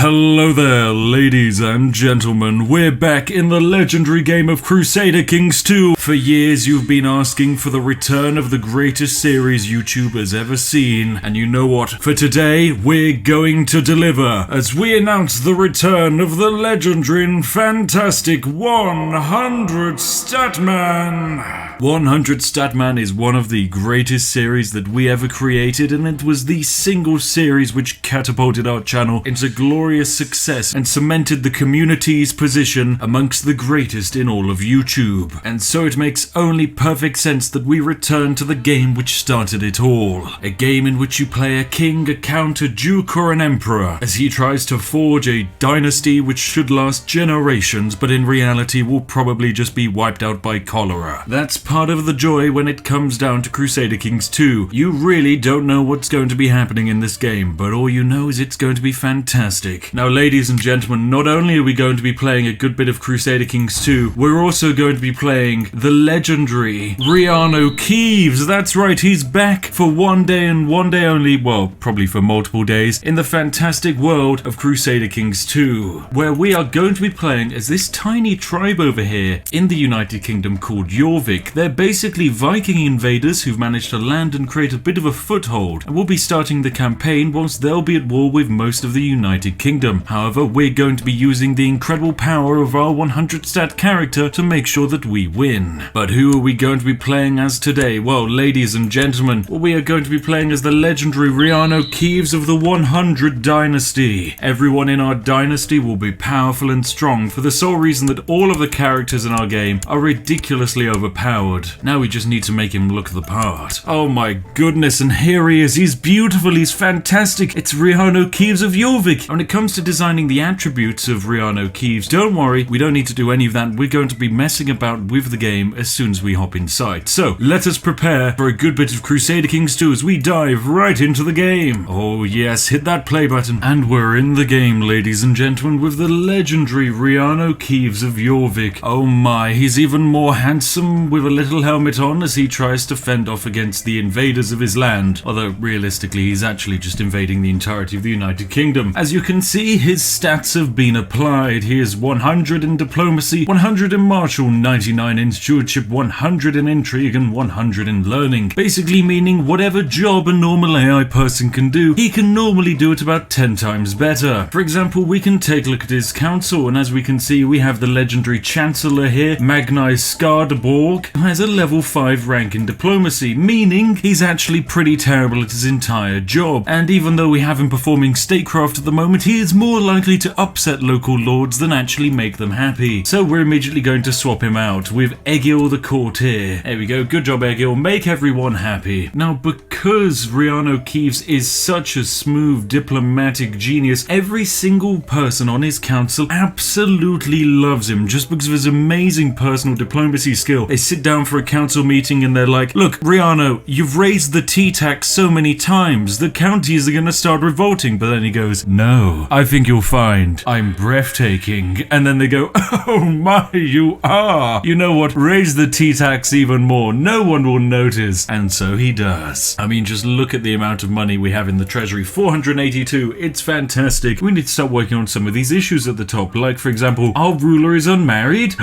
Hello there, ladies and gentlemen. We're back in the legendary game of Crusader Kings 2. For years you've been asking for the return of the greatest series YouTube has ever seen. And you know what? For today, we're going to deliver as we announce the return of the legendary and fantastic 100 Statman. 100 Statman is one of the greatest series that we ever created, and it was the single series which catapulted our channel into glorious success and cemented the community's position amongst the greatest in all of YouTube. And so it makes only perfect sense that we return to the game which started it all. A game in which you play a king, a count, a duke or an emperor as he tries to forge a dynasty which should last generations but in reality will probably just be wiped out by cholera. That's part of the joy when it comes down to Crusader Kings 2. You really don't know what's going to be happening in this game, but all you know is it's going to be fantastic. Now, ladies and gentlemen, not only are we going to be playing a good bit of Crusader Kings 2, we're also going to be playing the legendary Reanu Keeves. That's right, he's back for one day and one day only, well, probably for multiple days, in the fantastic world of Crusader Kings 2, where we are going to be playing as this tiny tribe over here in the United Kingdom called Jorvik. They're basically Viking invaders who've managed to land and create a bit of a foothold, and we'll be starting the campaign whilst they'll be at war with most of the United Kingdom. However, we're going to be using the incredible power of our 100 stat character to make sure that we win. But who are we going to be playing as today? Well, ladies and gentlemen, we are going to be playing as the legendary Reanu Keeves of the 100 Dynasty. Everyone in our dynasty will be powerful and strong for the sole reason that all of the characters in our game are ridiculously overpowered. Now we just need to make him look the part. Oh my goodness, and here he is. He's beautiful, he's fantastic. It's Reanu Keeves of Jorvik. When it comes to designing the attributes of Reanu Keeves, don't worry, we don't need to do any of that. We're going to be messing about with the game as soon as we hop inside. So, let us prepare for a good bit of Crusader Kings 2 as we dive right into the game. Oh yes, hit that play button. And we're in the game, ladies and gentlemen, with the legendary Reanu Keeves of Jorvik. Oh my, he's even more handsome with a little helmet on as he tries to fend off against the invaders of his land. Although, realistically, he's actually just invading the entirety of the United Kingdom. As you can see, his stats have been applied. He is 100 in diplomacy, 100 in martial, 99 in stewardship, 100 in intrigue, and 100 in learning. Basically meaning whatever job a normal AI person can do, he can normally do it about 10 times better. For example, we can take a look at his council, and as we can see, we have the legendary Chancellor here, Magnai Skardeborg, who has a level 5 rank in diplomacy, meaning he's actually pretty terrible at his entire job. And even though we have him performing statecraft at the moment, he is more likely to upset local lords than actually make them happy. So we're immediately going to swap him out with Egil the Courtier. There we go, good job Egil, make everyone happy. Now, because Reanu Keeves is such a smooth diplomatic genius, every single person on his council absolutely loves him just because of his amazing personal diplomacy skill. They sit down for a council meeting and they're like, look, Reanu, you've raised the tea tax so many times, the counties are gonna start revolting. But then he goes, no, I think you'll find I'm breathtaking. And then they go, oh my, you are. You know what, raise the tea tax even more, no one will notice. And so he does. I mean, just look at the amount of money we have in the treasury, 482, it's fantastic. We need to start working on some of these issues at the top, like for example, our ruler is unmarried.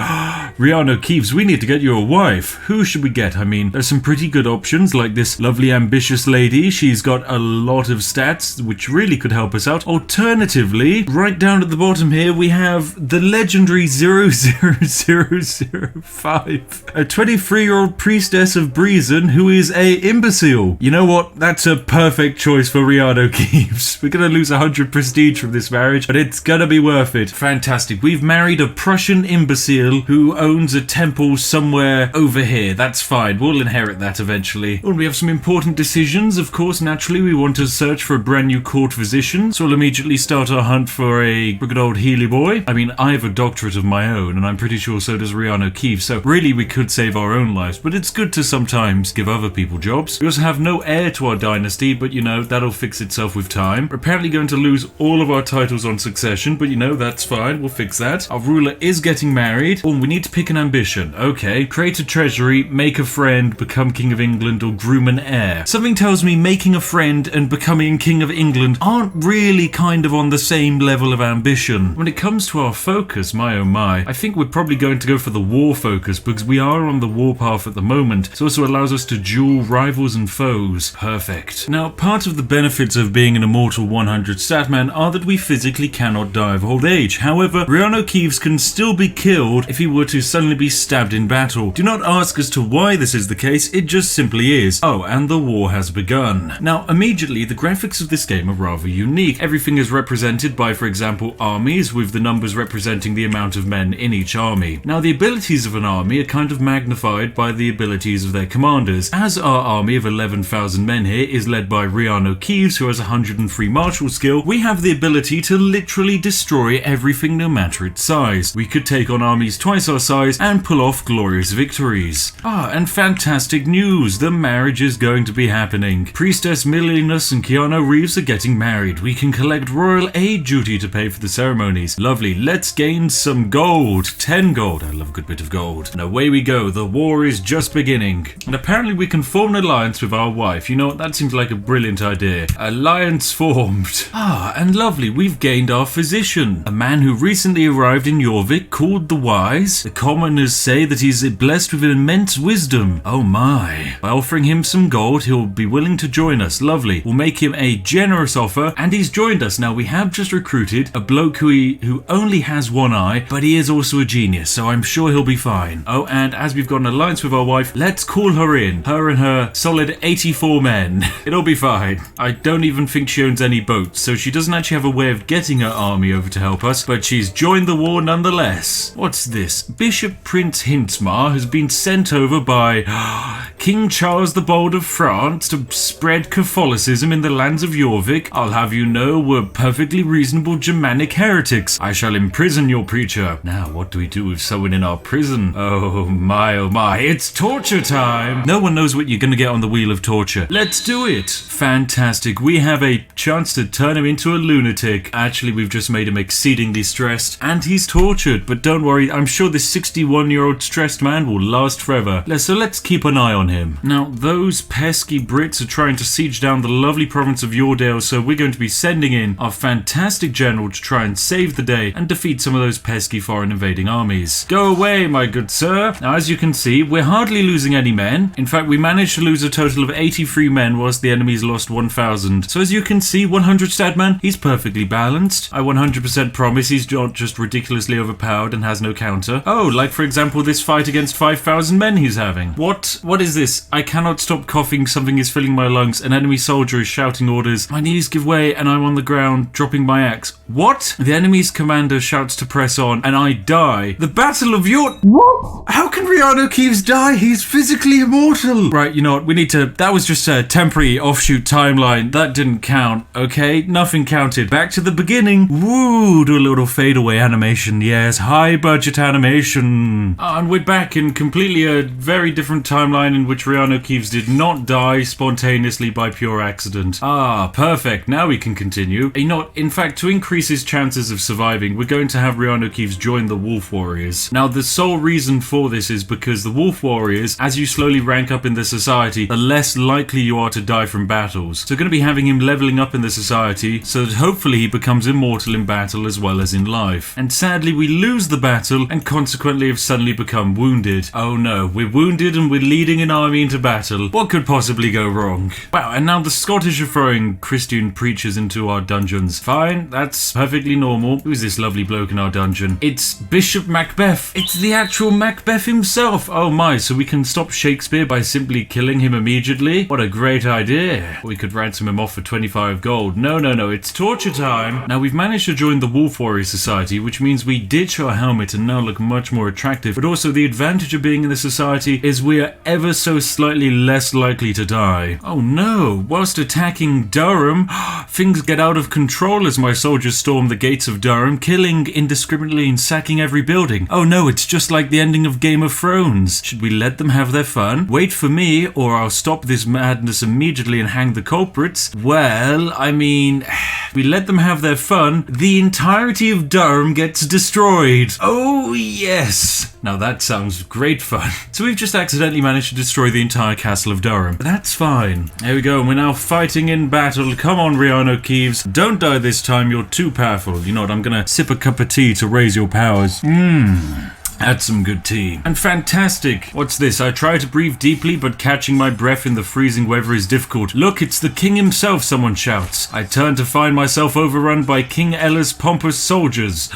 Reanu Keeves, we need to get you a wife. Who should we get? I mean, there's some pretty good options like this lovely ambitious lady. She's got a lot of stats which really could help us out. Alternatively, right down at the bottom here we have the legendary 00005, a 23-year-old priestess of Breezen who is a imbecile. You know what? That's a perfect choice for Reanu Keeves. We're gonna lose 100 prestige from this marriage, but it's gonna be worth it. Fantastic. We've married a Prussian imbecile who owns a temple somewhere over here. That's fine. We'll inherit that eventually. And we have some important decisions. Of course, naturally, we want to search for a brand new court physician, so we'll immediately start our hunt for a good old Healy boy. I mean, I have a doctorate of my own, and I'm pretty sure so does Reanu Keeves, so really we could save our own lives, but it's good to sometimes give other people jobs. We also have no heir to our dynasty, but you know, that'll fix itself with time. We're apparently going to lose all of our titles on succession, but you know, that's fine, we'll fix that. Our ruler is getting married. Oh, we need to pick an ambition. Okay, create a treasury, make a friend, become King of England, or groom an heir. Something tells me making a friend and becoming King of England aren't really kind of on on the same level of ambition. When it comes to our focus, my oh my, I think we're probably going to go for the war focus because we are on the warpath at the moment. It also allows us to duel rivals and foes. Perfect. Now, part of the benefits of being an Immortal 100 statman are that we physically cannot die of old age. However, Reanu Keeves can still be killed if he were to suddenly be stabbed in battle. Do not ask as to why this is the case, it just simply is. Oh, and the war has begun. Now, immediately, the graphics of this game are rather unique. Everything is represented by, for example, armies, with the numbers representing the amount of men in each army. Now, the abilities of an army are kind of magnified by the abilities of their commanders. As our army of 11,000 men here is led by Reanu Keeves, who has 103 martial skill, we have the ability to literally destroy everything no matter its size. We could take on armies twice our size and pull off glorious victories. And fantastic news, the marriage is going to be happening. Priestess Millinus and Keanu Reeves are getting married. We can collect royal aid duty to pay for the ceremonies. Lovely, let's gain some gold. 10 gold, I love a good bit of gold. And away we go, the war is just beginning. And apparently we can form an alliance with our wife. You know what, that seems like a brilliant idea. Alliance formed. And lovely, we've gained our physician. A man who recently arrived in Jorvik, called the Wise. The commoners say that he's blessed with immense wisdom. Oh my. By offering him some gold, he'll be willing to join us. Lovely. We'll make him a generous offer, and he's joined us. Now, we have just recruited a bloke who only has one eye, but he is also a genius, so I'm sure he'll be fine. Oh, and as we've got an alliance with our wife, let's call her in. Her and her solid 84 men. It'll be fine. I don't even think she owns any boats, so she doesn't actually have a way of getting her army over to help us, but she's joined the war nonetheless. What's this? Bishop Prince Hintzmar has been sent over by King Charles the Bold of France to spread Catholicism in the lands of Jorvik. I'll have you know we're perfectly reasonable Germanic heretics. I shall imprison your preacher. Now, what do we do with someone in our prison? Oh my, it's torture time. No one knows what you're gonna get on the wheel of torture. Let's do it. Fantastic. We have a chance to turn him into a lunatic. Actually, we've just made him exceedingly stressed, and he's tortured. But don't worry, I'm sure this 61-year-old stressed man will last forever. So let's keep an eye on him. Now, those pesky Brits are trying to siege down the lovely province of Yordale, so we're going to be sending in our fantastic general to try and save the day and defeat some of those pesky foreign invading armies. Go away, my good sir. Now, as you can see, we're hardly losing any men. In fact, we managed to lose a total of 83 men whilst the enemies lost 1,000. So as you can see, 100 statman, he's perfectly balanced. I 100% promise he's not just ridiculously overpowered and has no counter. Oh, like for example this fight against 5,000 men he's having. What is this? I cannot stop coughing, something is filling my lungs, an enemy soldier is shouting orders. My knees give way and I'm on the ground, dropping my axe. What? The enemy's commander shouts to press on and I die. The Battle of Yort... What? How can Reanu Keeves die? He's physically immortal. Right, you know what, we need to... That was just a temporary offshoot timeline. That didn't count, okay? Nothing counted. Back to the beginning. Woo, do a little fadeaway animation. Yes, high budget animation. And we're back in completely a very different timeline in which Reanu Keeves did not die spontaneously by pure accident. Perfect. Now we can continue. You know what, in fact, to increase his chances of surviving, we're going to have Reanu Keeves join the Wolf Warriors. Now, the sole reason for this is because the Wolf Warriors, as you slowly rank up in the society, the less likely you are to die from battles. So we're going to be having him leveling up in the society so that hopefully he becomes immortal in battle as well as in life. And sadly, we lose the battle and consequently have suddenly become wounded. Oh no, we're wounded and we're leading an army into battle. What could possibly go wrong? Wow, and now the Scottish are throwing Christian preachers into our dungeons. Fine, that's perfectly normal. Who's this lovely bloke in our dungeon? It's Bishop Macbeth. It's the actual Macbeth himself. Oh my, so we can stop Shakespeare by simply killing him immediately? What a great idea. We could ransom him off for 25 gold. No, it's torture time. Now, we've managed to join the Wolf Warrior Society, which means we ditch our helmet and now look much more attractive. But also, the advantage of being in the society is we are ever so slightly less likely to die. Oh no, whilst attacking Durham, things get out of control as my soldiers storm the gates of Durham, killing indiscriminately and sacking every building. Oh no, it's just like the ending of Game of Thrones. Should we let them have their fun? Wait for me, or I'll stop this madness immediately and hang the culprits? Well, I mean, we let them have their fun, the entirety of Durham gets destroyed. Oh yes! Now that sounds great fun. So we've just accidentally managed to destroy the entire castle of Durham. But that's fine. There we go, and we're now fighting in battle. Come on, Reanu Keeves. Don't die sir, this time you're too powerful. You know what, I'm gonna sip a cup of tea to raise your powers. That's some good tea. And fantastic. What's this? I try to breathe deeply, but catching my breath in the freezing weather is difficult. Look, it's the king himself, someone shouts. I turn to find myself overrun by King Ella's pompous soldiers.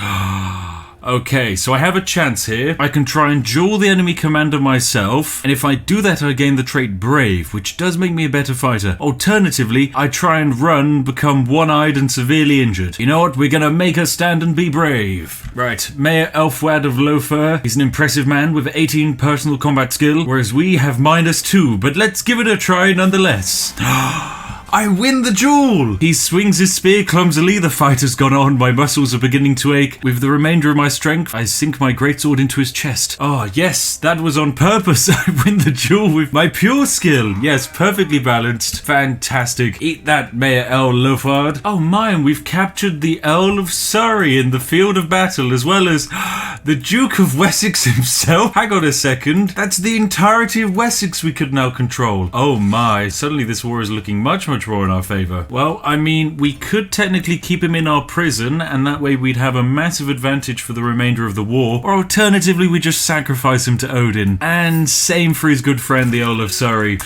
Okay, so I have a chance here. I can try and duel the enemy commander myself, and if I do that I gain the trait Brave, which does make me a better fighter. Alternatively, I try and run, become one-eyed and severely injured. You know what, we're gonna make a stand and be brave. Right, Mayor Elfwad of Lofer. He's an impressive man with 18 personal combat skill, whereas we have -2, but let's give it a try nonetheless. I win the duel! He swings his spear clumsily, the fight has gone on, my muscles are beginning to ache. With the remainder of my strength, I sink my greatsword into his chest. Oh, yes, that was on purpose. I win the duel with my pure skill. Yes, perfectly balanced. Fantastic. Eat that, Mayor El Lofard. Oh my, and we've captured the Earl of Surrey in the field of battle, as well as the Duke of Wessex himself. Hang on a second. That's the entirety of Wessex we could now control. Oh my, suddenly this war is looking much more in our favor. Well, I mean, we could technically keep him in our prison, and that way we'd have a massive advantage for the remainder of the war, or alternatively we just sacrifice him to Odin. And same for his good friend, the Earl of Surrey.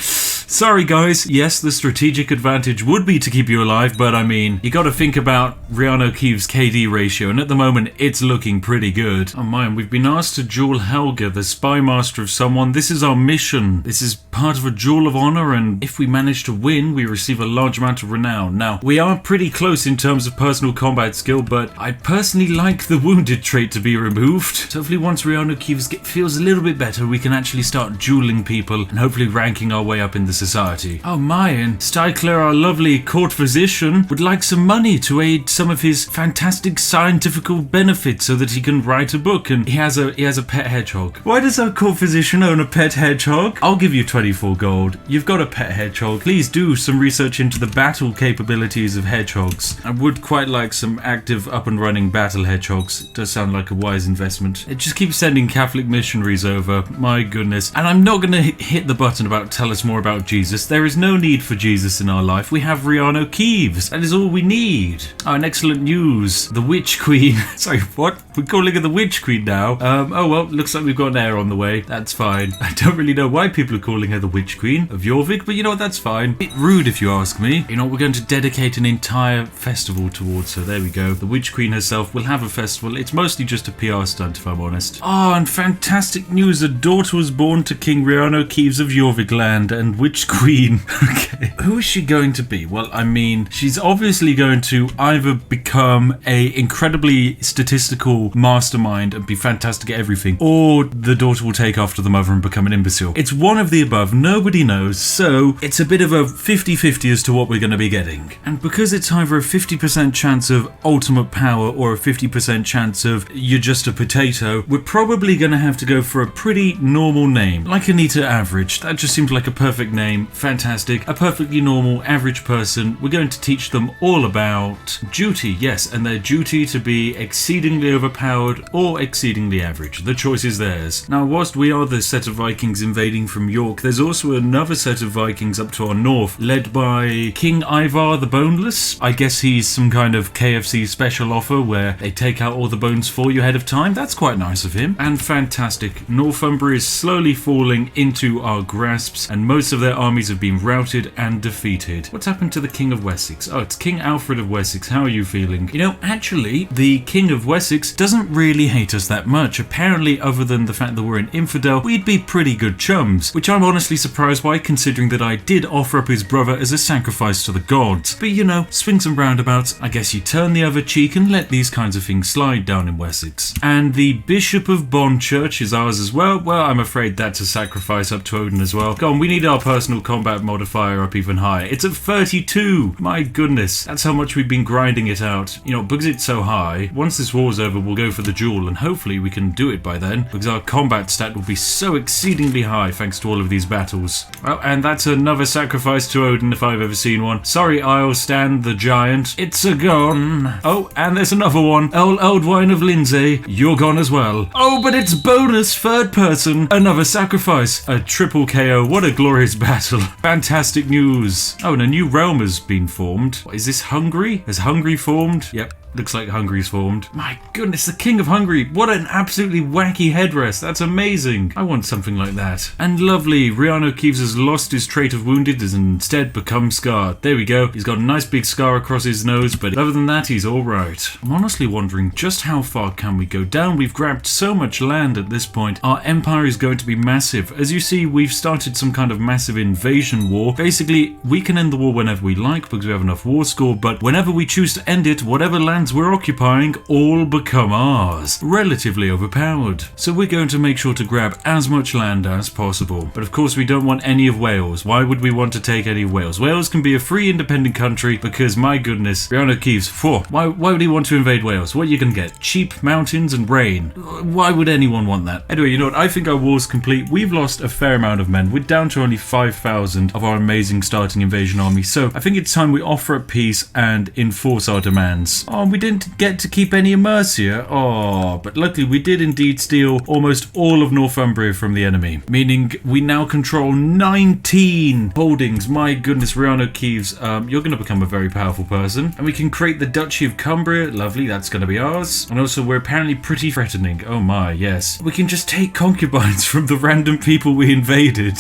Sorry guys, yes, the strategic advantage would be to keep you alive, but I mean, you gotta think about Reanu Keeves' KD ratio, and at the moment it's looking pretty good. Oh my, and we've been asked to duel Helga, the spy master of someone. This is our mission. This is part of a duel of honor, and if we manage to win, we receive a large amount of renown. Now, we are pretty close in terms of personal combat skill, but I personally like the wounded trait to be removed. So hopefully once Reanu Keeves feels a little bit better, we can actually start dueling people and hopefully ranking our way up in the society. Oh my, and Stykler, our lovely court physician, would like some money to aid some of his fantastic scientific benefits so that he can write a book, and he has a pet hedgehog. Why does our court physician own a pet hedgehog? I'll give you 24 gold. You've got a pet hedgehog. Please do some research into the battle capabilities of hedgehogs. I would quite like some active up and running battle hedgehogs. It does sound like a wise investment. It just keeps sending Catholic missionaries over. My goodness. And I'm not going to hit the button about tell us more about Jesus. There is no need for Jesus in our life. We have Reanu Keeves. That is all we need. Oh, and excellent news. The Witch Queen. Sorry, what? We're calling her the Witch Queen now. Oh well, looks like we've got an heir on the way. That's fine. I don't really know why people are calling her the Witch Queen of Jorvik, but you know what, that's fine. A bit rude if you ask me. You know, we're going to dedicate an entire festival towards her. There we go. The Witch Queen herself will have a festival. It's mostly just a PR stunt, if I'm honest. Oh, and fantastic news. A daughter was born to King Reanu Keeves of Jorvik land and Witch Queen. Okay. Who is she going to be? Well, I mean, she's obviously going to either become a incredibly statistical mastermind and be fantastic at everything, or the daughter will take after the mother and become an imbecile. It's one of the above. Nobody knows. So it's a bit of a 50-50 as to what we're going to be getting. And because it's either a 50% chance of ultimate power or a 50% chance of you're just a potato, we're probably going to have to go for a pretty normal name. Like Anita Average. That just seems like a perfect name. Fantastic. A perfectly normal average person. We're going to teach them all about duty. Yes, and their duty to be exceedingly overpowered or exceedingly average. The choice is theirs. Now, whilst we are the set of Vikings invading from York, there's also another set of Vikings up to our north, led by King Ivar the Boneless. I guess he's some kind of KFC special offer where they take out all the bones for you ahead of time. That's quite nice of him. And fantastic. Northumbria is slowly falling into our grasps, and most of their armies have been routed and defeated. What's happened to the King of Wessex? Oh, it's King Alfred of Wessex. How are you feeling? You know, actually, the King of Wessex doesn't really hate us that much. Apparently, other than the fact that we're an infidel, we'd be pretty good chums, which I'm honestly surprised by, considering that I did offer up his brother as a sacrifice to the gods. But you know, swings and roundabouts, I guess you turn the other cheek and let these kinds of things slide down in Wessex. And the Bishop of Bonchurch is ours as well. Well, I'm afraid that's a sacrifice up to Odin as well. Go on, we need our personal combat modifier up even higher. It's at 32. My goodness, that's how much we've been grinding it out. You know, because it's so high, once this war's over, we'll go for the duel, and hopefully we can do it by then, because our combat stat will be so exceedingly high thanks to all of these battles. Well, and that's another sacrifice to Odin if I've ever seen one. Sorry, Islestan the Giant. It's a gone. Oh, and there's another one. Old Wine of Lindsay. You're gone as well. Oh, but it's bonus third person. Another sacrifice. A triple KO. What a glorious battle. battle. Fantastic news. Oh, and a new realm has been formed. What, is this Hungary? Has Hungary formed? Yep. Looks like Hungary's formed. My goodness, the King of Hungary. What an absolutely wacky headrest. That's amazing. I want something like that. And lovely, Reanu Keeves has lost his trait of wounded, has instead become scarred. There we go. He's got a nice big scar across his nose, but other than that, he's alright. I'm honestly wondering just how far can we go down? We've grabbed so much land at this point. Our empire is going to be massive. As you see, we've started some kind of massive invasion war. Basically, we can end the war whenever we like because we have enough war score, but whenever we choose to end it, whatever land we're occupying all become ours. Relatively overpowered. So we're going to make sure to grab as much land as possible. But of course we don't want any of Wales. Why would we want to take any of Wales? Wales can be a free independent country because my goodness, Reanu Keeves, why would he want to invade Wales? What are you going to get? Cheap mountains and rain. Why would anyone want that? Anyway, you know what? I think our war's complete. We've lost a fair amount of men. We're down to only 5,000 of our amazing starting invasion army. So I think it's time we offer up peace and enforce our demands. Oh, we didn't get to keep any of Mercia. Oh, but luckily we did indeed steal almost all of Northumbria from the enemy, meaning we now control 19 holdings. My goodness, Reanu Keeves, you're going to become a very powerful person, and we can create the Duchy of Cumbria. Lovely, that's going to be ours. And also we're apparently pretty threatening. Oh my, yes. We can just take concubines from the random people we invaded.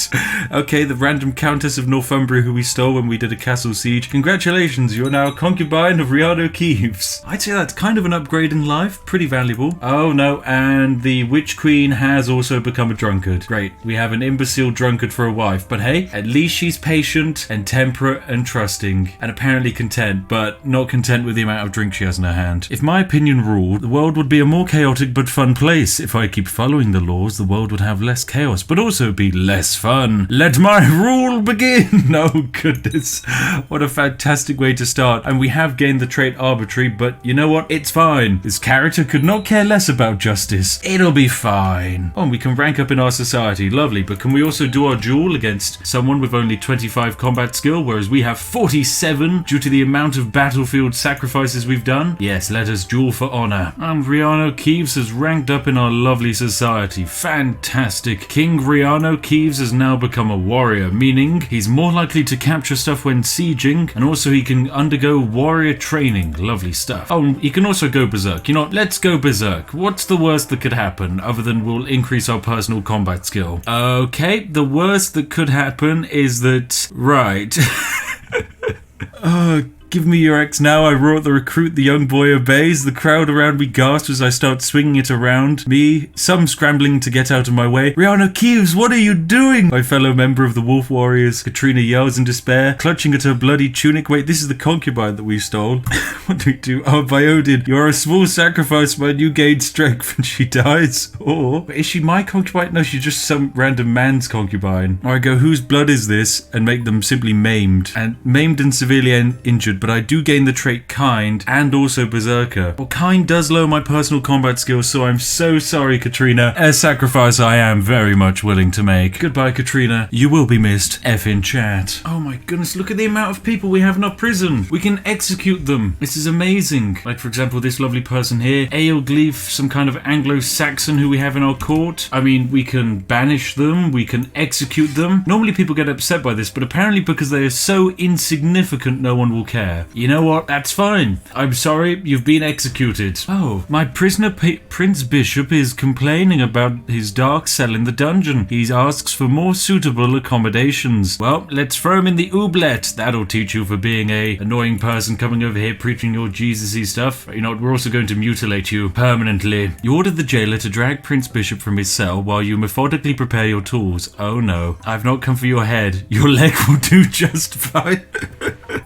Okay, the random Countess of Northumbria who we stole when we did a castle siege. Congratulations, you're now a concubine of Reanu Keeves. I'd say that's kind of an upgrade in life. Pretty valuable. Oh no, and the Witch Queen has also become a drunkard. Great, we have an imbecile drunkard for a wife, but hey, at least she's patient and temperate and trusting and apparently content, but not content with the amount of drink she has in her hand. If my opinion ruled, the world would be a more chaotic but fun place. If I keep following the laws, the world would have less chaos, but also be less fun. Let my rule begin! Oh goodness, what a fantastic way to start. And we have gained the trait arbitrary, but you know what? It's fine. This character could not care less about justice. It'll be fine. Oh, and we can rank up in our society. Lovely. But can we also do our duel against someone with only 25 combat skill, whereas we have 47 due to the amount of battlefield sacrifices we've done? Yes, let us duel for honor. And Reanu Keeves has ranked up in our lovely society. Fantastic. King Reanu Keeves has now become a warrior, meaning he's more likely to capture stuff when sieging, and also he can undergo warrior training. Lovely stuff. Oh, he can also go berserk. You know, let's go berserk. What's the worst that could happen other than we'll increase our personal combat skill? Okay, the worst that could happen is that... Right. Give me your axe now. I roar at the recruit, the young boy obeys. The crowd around me gasps as I start swinging it around me, some scrambling to get out of my way. Reanu Keeves, what are you doing? My fellow member of the Wolf Warriors, Katrina, yells in despair, clutching at her bloody tunic. Wait, this is the concubine that we stole. What do we do? Oh, by Odin, you are a small sacrifice, but you gain strength when she dies. Or, is she my concubine? No, she's just some random man's concubine. Or I go, whose blood is this? And make them simply maimed. And maimed and severely injured, but I do gain the trait Kind and also Berserker. Well, Kind does lower my personal combat skills, so I'm so sorry, Katrina. A sacrifice I am very much willing to make. Goodbye, Katrina. You will be missed. F in chat. Oh my goodness, look at the amount of people we have in our prison. We can execute them. This is amazing. Like, for example, this lovely person here, Eogleif, some kind of Anglo-Saxon who we have in our court. I mean, we can banish them. We can execute them. Normally people get upset by this, but apparently because they are so insignificant, no one will care. You know what? That's fine. I'm sorry, you've been executed. Oh, my prisoner Prince Bishop is complaining about his dark cell in the dungeon. He asks for more suitable accommodations. Well, let's throw him in the oubliette. That'll teach you for being a annoying person coming over here preaching your Jesus-y stuff. You know what? We're also going to mutilate you permanently. You ordered the jailer to drag Prince Bishop from his cell while you methodically prepare your tools. Oh no, I've not come for your head. Your leg will do just fine.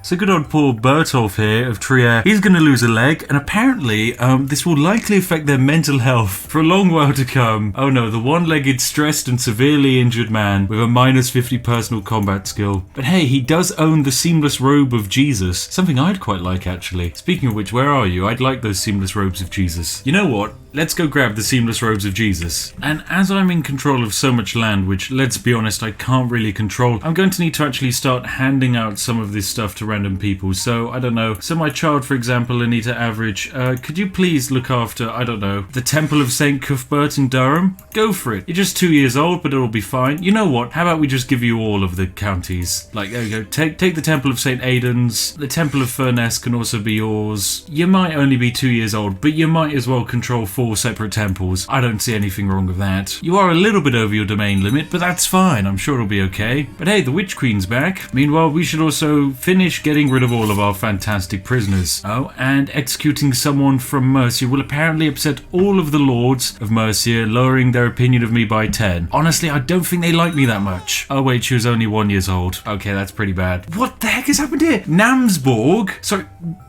So good old Paul Bertolf here of Trier, he's going to lose a leg, and apparently this will likely affect their mental health for a long while to come. Oh no, the one-legged, stressed and severely injured man with a minus 50 personal combat skill. But hey, he does own the seamless robe of Jesus, something I'd quite like actually. Speaking of which, where are you? I'd like those seamless robes of Jesus. You know what? Let's go grab the seamless robes of Jesus. And as I'm in control of so much land, which let's be honest, I can't really control, I'm going to need to actually start handing out some of this stuff to random random people. So, I don't know. So my child, for example, Anita Average, could you please look after, I don't know, the Temple of St. Cuthbert in Durham? Go for it. You're just 2 years old, but it'll be fine. You know what? How about we just give you all of the counties? Like, there you go. Take the Temple of St. Aidan's. The Temple of Furness can also be yours. You might only be 2 years old, but you might as well control 4 separate temples. I don't see anything wrong with that. You are a little bit over your domain limit, but that's fine. I'm sure it'll be okay. But hey, the Witch Queen's back. Meanwhile, we should also finish getting rid of all of our fantastic prisoners. Oh, and executing someone from Mercia will apparently upset all of the lords of Mercia, lowering their opinion of me by 10. Honestly, I don't think they like me that much. Oh wait, she was only 1 year old. Okay, that's pretty bad. What the heck has happened here? Namsborg? Sorry,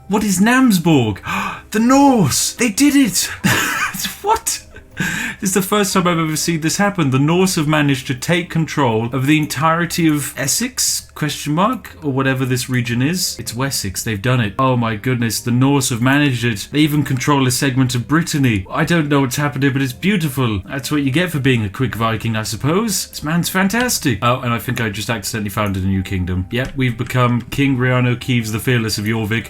what is Namsborg? The Norse! They did it! What? This is the first time I've ever seen this happen. The Norse have managed to take control of the entirety of Essex? Question mark? Or whatever this region is. It's Wessex. They've done it. Oh my goodness. The Norse have managed it. They even control a segment of Brittany. I don't know what's happened here, but it's beautiful. That's what you get for being a quick Viking, I suppose. This man's fantastic. Oh, and I think I just accidentally founded a new kingdom. Yep, we've become King Reanu Keeves the Fearless of Jorvik.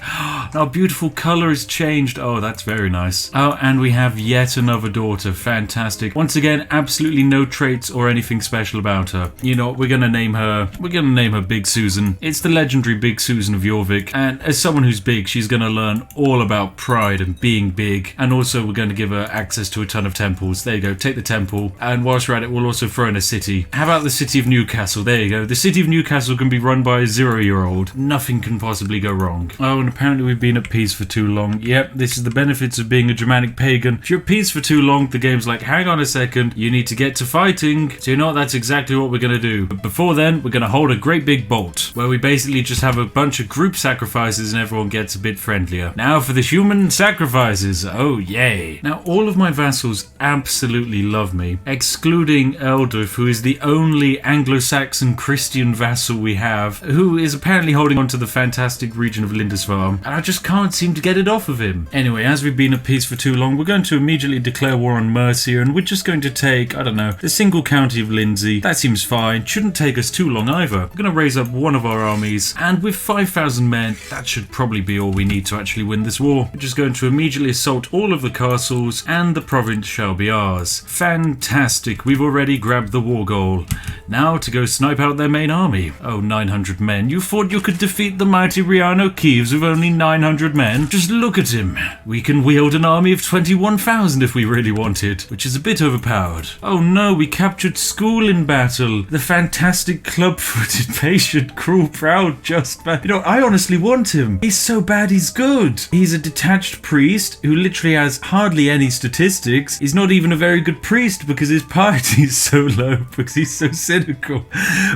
Our beautiful colour has changed. Oh, that's very nice. Oh, and we have yet another daughter. Fantastic. Once again, absolutely no traits or anything special about her. You know what? We're gonna name her Big Susan. It's the legendary Big Susan of Jorvik, and as someone who's big, she's gonna learn all about pride and being big, and also we're going to give her access to a ton of temples. There you go, take the temple, and whilst we're at it, we'll also throw in a city. How about the city of Newcastle? There you go. The city of Newcastle can be run by a 0-year-old. Nothing can possibly go wrong. Oh, and apparently we've been at peace for too long. Yep, this is the benefits of being a Germanic pagan. If you're at peace for too long, the game's like, hang on a second, you need to get to fighting. So you know what? That's exactly what we're going to do. But before then, we're going to hold a great big bolt, where we basically just have a bunch of group sacrifices and everyone gets a bit friendlier. Now for the human sacrifices. Oh, yay. Now, all of my vassals absolutely love me, excluding Eldulf, who is the only Anglo-Saxon Christian vassal we have, who is apparently holding on to the fantastic region of Lindisfarne, and I just can't seem to get it off of him. Anyway, as we've been at peace for too long, we're going to immediately declare war on Mercia, and we're just going to take, I don't know, the single county of Lindsey. That seems fine. Shouldn't take us too long either. We're going to raise up one of our armies, and with 5,000 men, that should probably be all we need to actually win this war. We're just going to immediately assault all of the castles, and the province shall be ours. Fantastic. We've already grabbed the war goal. Now to go snipe out their main army. Oh, 900 men. You thought you could defeat the mighty Reanu Keeves with only 900 men? Just look at him. We can wield an army of 21,000 if we really wanted, which is a bit overpowered. Oh no, we captured school in battle. The fantastic club-footed, patient, cruel, proud, just man. You know, I honestly want him. He's so bad he's good. He's a detached priest who literally has hardly any statistics. He's not even a very good priest because his piety is so low, because he's so cynical.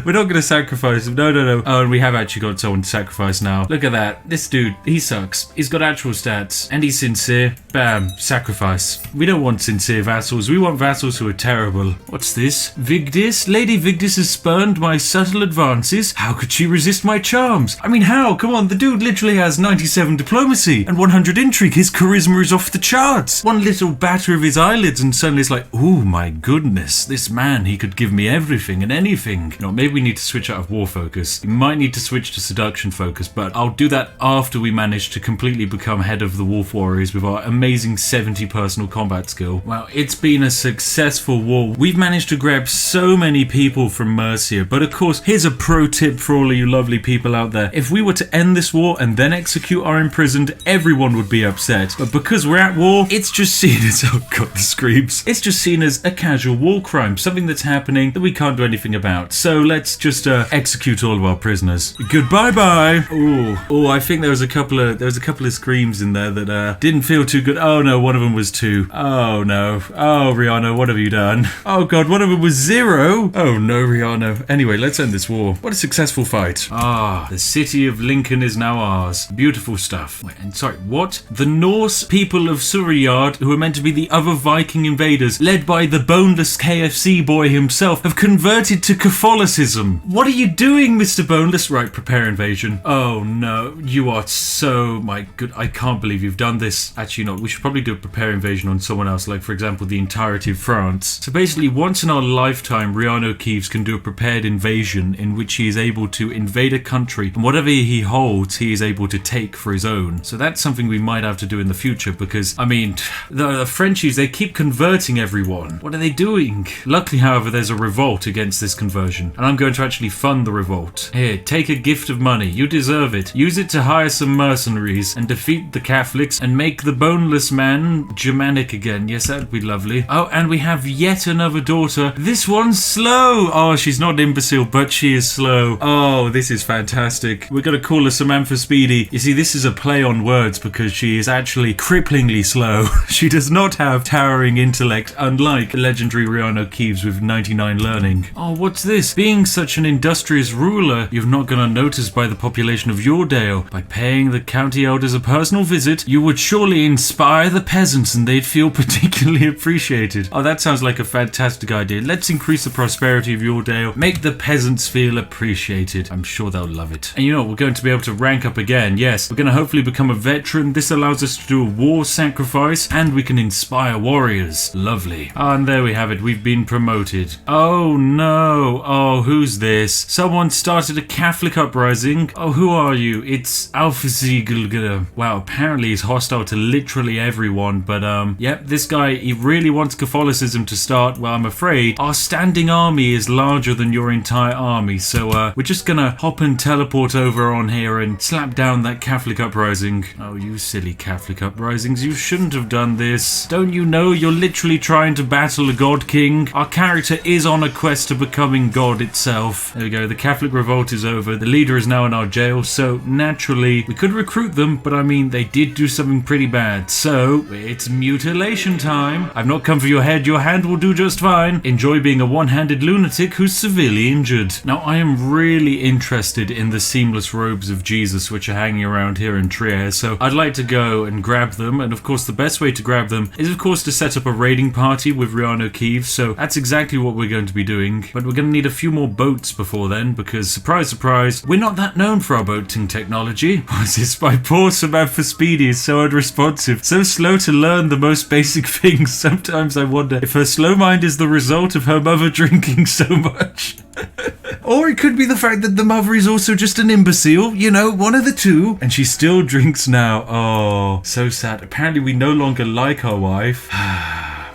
We're not going to sacrifice him. No. Oh, and we have actually got someone to sacrifice now. Look at that. This dude, he sucks. He's got actual stats, and he's sincere. Bam, sacrifice. We don't want sincere vassals. We want vassals who are terrible. What's this? Vigdis? Lady Vigdis has spurned my subtle advances. How could she resist my charms? I mean, how? Come on, the dude literally has 97 diplomacy and 100 intrigue. His charisma is off the charts. One little batter of his eyelids and suddenly it's like, oh my goodness, this man, he could give me everything and anything. You know, maybe we need to switch out of war focus. We might need to switch to seduction focus, but I'll do that after we manage to completely become head of the Wolf Warriors with our amazing 70 personal combat skill. Wow, it's been a successful war. We've managed to grab so many people from Mercia, but of course, here's a pro tip for all of you lovely people out there. If we were to end this war and then execute our imprisoned, everyone would be upset. But because we're at war, it's just seen as, oh god, the screams. It's just seen as a casual war crime, something that's happening that we can't do anything about. So let's just execute all of our prisoners. Goodbye bye. Oh, I think there was a couple of screams in there that didn't feel too good. Oh no, one of them was 2. Oh no. Oh Reanu, what have you done? Oh god, one of them was 0. Oh no, Reanu. Anyway, let's end this war. What a successful fight. Ah, the city of Lincoln is now ours. Beautiful stuff. Wait, and sorry, what? The Norse people of Surreyard, who are meant to be the other Viking invaders, led by the boneless KFC boy himself, have converted to Catholicism. What are you doing, Mr. Boneless? Right, prepare invasion. Oh no, you are so, my good, I can't believe you've done this. Actually, no, we should probably do a prepare invasion on someone else, like for example, the entirety of France. So basically, once in our lifetime, Reanu Keeves can do a prepared invasion in which he is able to invade a country, and whatever he holds, he is able to take for his own. So that's something we might have to do in the future, because, I mean, the Frenchies, they keep converting everyone. What are they doing? Luckily, however, there's a revolt against this conversion, and I'm going to actually fund the revolt. Here, take a gift of money. You deserve it. Use it to hire some mercenaries and defeat the Catholics and make the boneless man Germanic again. Yes, that'd be lovely. Oh, and we have yet another daughter. This one's slow. Oh, she's not an imbecile, but she is slow. Oh, this is fantastic. We're going to call her Samantha Speedy. You see, this is a play on words because she is actually cripplingly slow. She does not have towering intellect, unlike the legendary Reanu Keeves with 99 learning. Oh, what's this? Being such an industrious ruler, you've not gone unnoticed by the population of Yoredale. By paying the county elders a personal visit, you would surely inspire the peasants and they'd feel particularly appreciated. Oh, that sounds like a fantastic idea. Let's increase the prosperity of Yoredale, make the peasants feel appreciated. I'm sure they'll love it. And you know what? We're going to be able to rank up again. Yes, we're going to hopefully become a veteran. This allows us to do a war sacrifice and we can inspire warriors. Lovely. Oh, and there we have it. We've been promoted. Oh no. Oh, who's this? Someone started a Catholic uprising. Oh, who are you? It's Alfazigl. Wow, apparently he's hostile to literally everyone, but yep, this guy, he really wants Catholicism to start. Well, I'm afraid our standing army is larger than your entire army, so we're just gonna hop and teleport over on here and slap down that Catholic uprising. Oh, you silly Catholic uprisings, you shouldn't have done this. Don't you know you're literally trying to battle a god king? Our character is on a quest to becoming God itself. There we go, the Catholic revolt is over. The leader is now in our jail, so naturally we could recruit them, but I mean, they did do something pretty bad, so it's mutilation time. I've not come for your head. Your hand will do just fine. Enjoy being a one-handed lunatic who's severely injured. Now, I am really interested in the seamless robes of Jesus which are hanging around here in Trier, so I'd like to go and grab them, and of course the best way to grab them is of course to set up a raiding party with Reanu Keeves, so that's exactly what we're going to be doing, but we're going to need a few more boats before then, because surprise surprise, we're not that known for our boating technology. What's this? My poor Samantha Speedy is so unresponsive, so slow to learn the most basic things. Sometimes I wonder if her slow mind is the result of her mother drinking so much. Or it could be the fact that the mother is also just an imbecile, you know, one of the two. And she still drinks now. Oh, so sad. Apparently we no longer like our wife.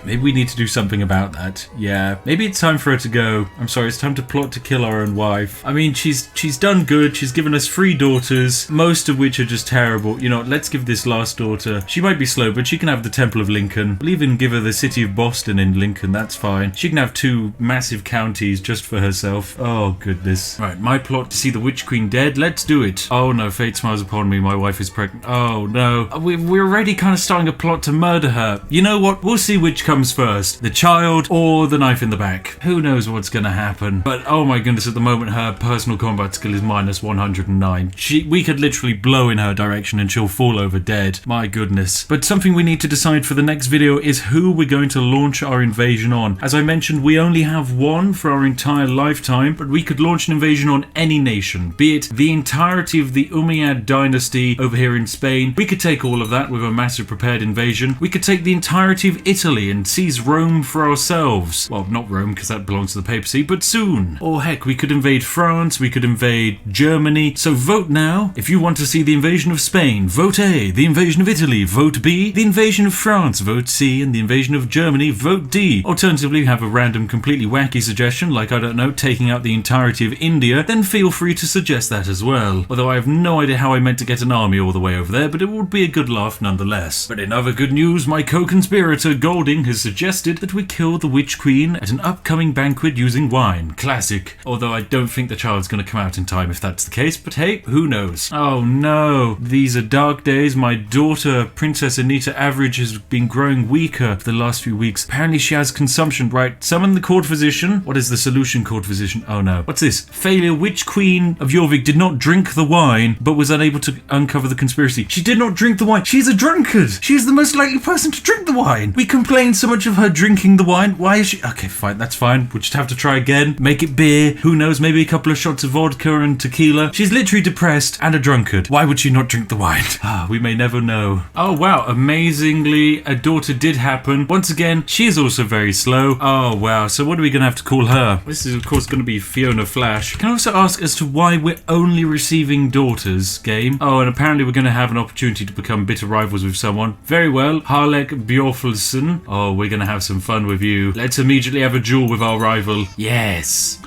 Maybe we need to do something about that. Yeah, maybe it's time for her to go. I'm sorry, it's time to plot to kill our own wife. I mean, she's done good. She's given us 3 daughters, most of which are just terrible. You know, let's give this last daughter. She might be slow, but she can have the Temple of Lincoln. We'll even give her the city of Boston in Lincoln. That's fine. She can have 2 massive counties just for herself. Oh, goodness. Right, my plot to see the Witch Queen dead. Let's do it. Oh, no, fate smiles upon me. My wife is pregnant. Oh, no. We're already kind of starting a plot to murder her. You know what? We'll see which comes first, the child or the knife in the back. Who knows what's gonna happen, but oh my goodness, at the moment her personal combat skill is minus 109. We could literally blow in her direction and she'll fall over dead. My goodness. But something we need to decide for the next video is who we're going to launch our invasion on. As I mentioned, we only have one for our entire lifetime, but we could launch an invasion on any nation, be it the entirety of the Umayyad dynasty over here in Spain. We could take all of that with a massive prepared invasion. We could take the entirety of Italy and seize Rome for ourselves. Well, not Rome, because that belongs to the papacy, but soon. Or heck, we could invade France, we could invade Germany. So vote now if you want to see the invasion of Spain. Vote A. The invasion of Italy. Vote B. The invasion of France. Vote C. And the invasion of Germany. Vote D. Alternatively, have a random, completely wacky suggestion, like, I don't know, taking out the entirety of India, then feel free to suggest that as well. Although I have no idea how I meant to get an army all the way over there, but it would be a good laugh nonetheless. But in other good news, my co-conspirator Golding has suggested that we kill the Witch Queen at an upcoming banquet using wine. Classic. Although I don't think the child's going to come out in time if that's the case, but hey, who knows? Oh no, these are dark days. My daughter, Princess Anita Average, has been growing weaker for the last few weeks. Apparently she has consumption, right? Summon the court physician. What is the solution, court physician? Oh no. What's this? Failure. Witch Queen of Jorvik did not drink the wine, but was unable to uncover the conspiracy. She did not drink the wine. She's a drunkard. She is the most likely person to drink the wine. We complained so much of her drinking the wine? Why is she... Okay, fine, that's fine. We'll just have to try again. Make it beer. Who knows, maybe a couple of shots of vodka and tequila. She's literally depressed and a drunkard. Why would she not drink the wine? We may never know. Oh, wow. Amazingly, a daughter did happen. Once again, she is also very slow. Oh, wow. So what are we going to have to call her? This is, of course, going to be Fiona Flash. Can I also ask as to why we're only receiving daughters, game? Oh, and apparently we're going to have an opportunity to become bitter rivals with someone. Very well. Harlek Bjorfelsen. Oh, we're going to have some fun with you. Let's immediately have a duel with our rival. Yes.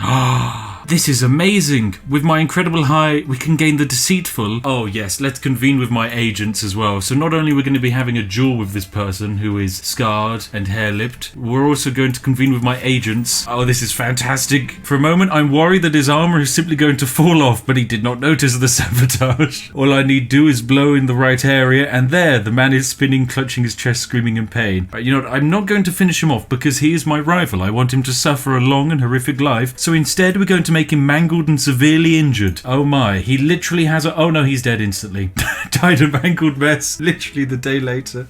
This is amazing. With my incredible high, we can gain the deceitful. Oh yes, let's convene with my agents as well. So not only are we going to be having a duel with this person who is scarred and hair-lipped, we're also going to convene with my agents. Oh, this is fantastic. For a moment, I'm worried that his armor is simply going to fall off, but he did not notice the sabotage. All I need do is blow in the right area, and there, the man is spinning, clutching his chest, screaming in pain. Right, you know what? I'm not going to finish him off because he is my rival. I want him to suffer a long and horrific life. So instead, we're going to make him mangled and severely injured. Oh my, he literally has a... Oh no, he's dead instantly. Died a mangled mess, literally the day later.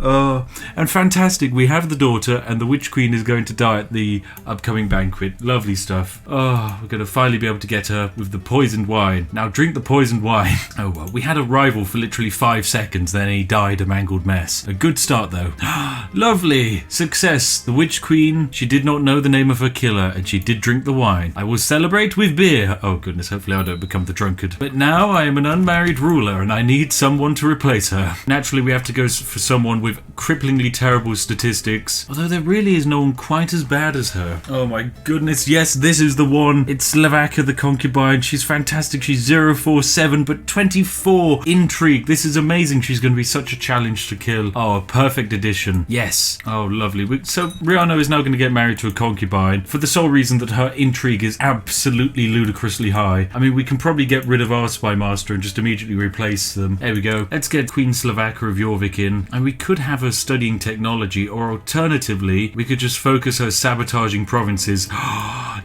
And fantastic, we have the daughter and the Witch Queen is going to die at the upcoming banquet. Lovely stuff. Oh, we're going to finally be able to get her with the poisoned wine. Now drink the poisoned wine. Oh well, we had a rival for literally 5 seconds, then he died a mangled mess. A good start though. Lovely. Success. The Witch Queen, she did not know the name of her killer and she did drink the wine. I will celebrate with beer. Oh goodness, hopefully I don't become the drunkard. But now I am an unmarried ruler and I need someone to replace her. Naturally we have to go for someone with cripplingly terrible statistics, although there really is no one quite as bad as her. Oh my goodness, yes, this is the one. It's Slavaka the concubine. She's fantastic. She's 047 but 24 intrigue. This is amazing. She's going to be such a challenge to kill. Oh, a perfect addition. Yes. Oh, lovely. So Reanu is now going to get married to a concubine for the sole reason that her intrigue is absolutely ludicrously high. I mean, we can probably get rid of our spy master and just immediately replace them. There we go. Let's get Queen Slavaka of Jorvik in, and we could have her studying technology, or alternatively, we could just focus her sabotaging provinces.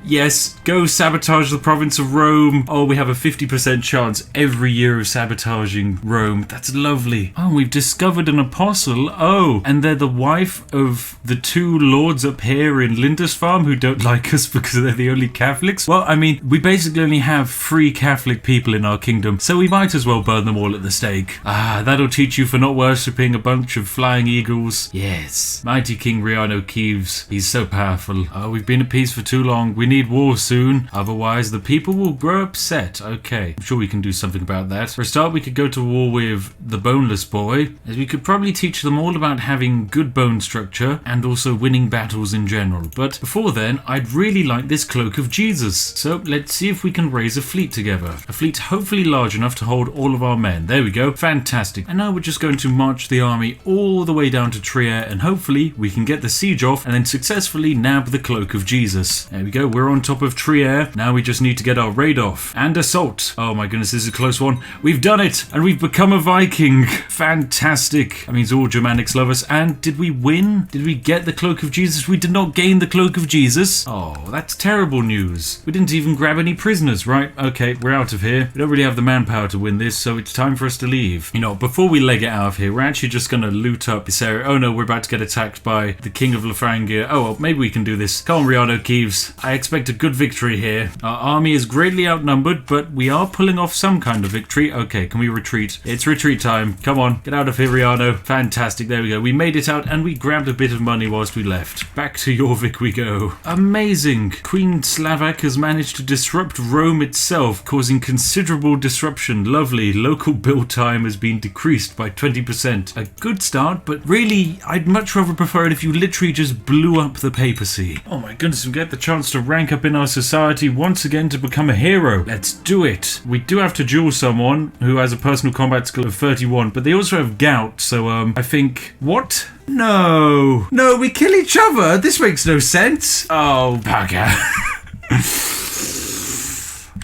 Yes, go sabotage the province of Rome. Oh, we have a 50% chance every year of sabotaging Rome. That's lovely. Oh, we've discovered an apostle. Oh, and they're the wife of the 2 lords up here in Lindisfarne who don't like us because they're the only Catholics. Well, I mean, we basically only have 3 Catholic people in our kingdom, so we might as well burn them all at the stake. That'll teach you for not worshipping a bunch of flying eagles. Yes. Mighty King Reanu Keeves. He's so powerful. Oh, we've been at peace for too long. We need war soon. Otherwise, the people will grow upset. Okay. I'm sure we can do something about that. For a start, we could go to war with the boneless boy, as we could probably teach them all about having good bone structure and also winning battles in general. But before then, I'd really like this cloak of Jesus. So let's see if we can raise a fleet together. A fleet hopefully large enough to hold all of our men. There we go. Fantastic. And now we're just going to march the army all the way down to Trier, and hopefully we can get the siege off and then successfully nab the cloak of Jesus. There we go. We're on top of Trier. Now we just need to get our raid off and assault. Oh my goodness, this is a close one. We've done it, and we've become a Viking. Fantastic. That means all Germanics love us. And did we win? Did we get the cloak of Jesus? We did not gain the cloak of Jesus. Oh, that's terrible news. We didn't even grab any prisoners, right? Okay, we're out of here. We don't really have the manpower to win this, so it's time for us to leave. You know, before we leg it out of here, we're actually just going to loot up this area. Oh no, we're about to get attacked by the King of Lafrangia. Oh well, maybe we can do this. Come on, Reanu Keeves. I expect a good victory here. Our army is greatly outnumbered, but we are pulling off some kind of victory. Okay, can we retreat? It's retreat time. Come on, get out of here, Reanu. Fantastic, there we go. We made it out and we grabbed a bit of money whilst we left. Back to Jorvik we go. Amazing. Queen Slavak has managed to disrupt Rome itself, causing considerable disruption. Lovely. Local build time has been decreased by 20%. A good start, but really, I'd much rather prefer it if you literally just blew up the papacy. Oh my goodness, we get the chance to rank up in our society once again to become a hero. Let's do it. We do have to duel someone who has a personal combat skill of 31, but they also have gout, so I think... What? No, we kill each other. This makes no sense. Oh, bugger.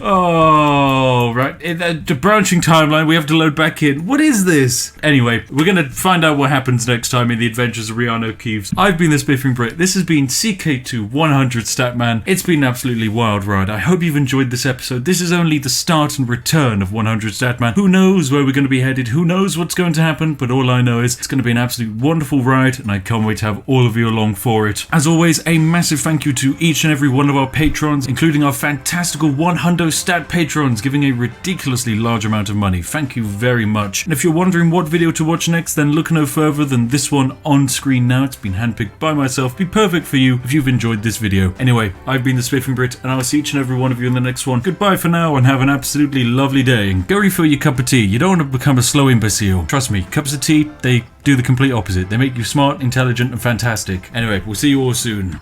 Oh, right. The branching timeline, we have to load back in. What is this? Anyway, we're going to find out what happens next time in the adventures of Reanu Keeves. I've been the Spiffing Brit. This has been CK2 100 Statman. It's been an absolutely wild ride. I hope you've enjoyed this episode. This is only the start and return of 100 Statman. Who knows where we're going to be headed? Who knows what's going to happen? But all I know is it's going to be an absolute wonderful ride, and I can't wait to have all of you along for it. As always, a massive thank you to each and every one of our patrons, including our fantastical 100 stat patrons, giving a ridiculously large amount of money. Thank you very much. And if you're wondering what video to watch next, then look no further than this one on screen now. It's been handpicked by myself. Be perfect for you if you've enjoyed this video. Anyway, I've been the Spiffing Brit, and I'll see each and every one of you in the next one. Goodbye for now, and have an absolutely lovely day. And go refill your cup of tea. You don't want to become a slow imbecile. Trust me, cups of tea, they do the complete opposite. They make you smart, intelligent, and fantastic. Anyway, we'll see you all soon.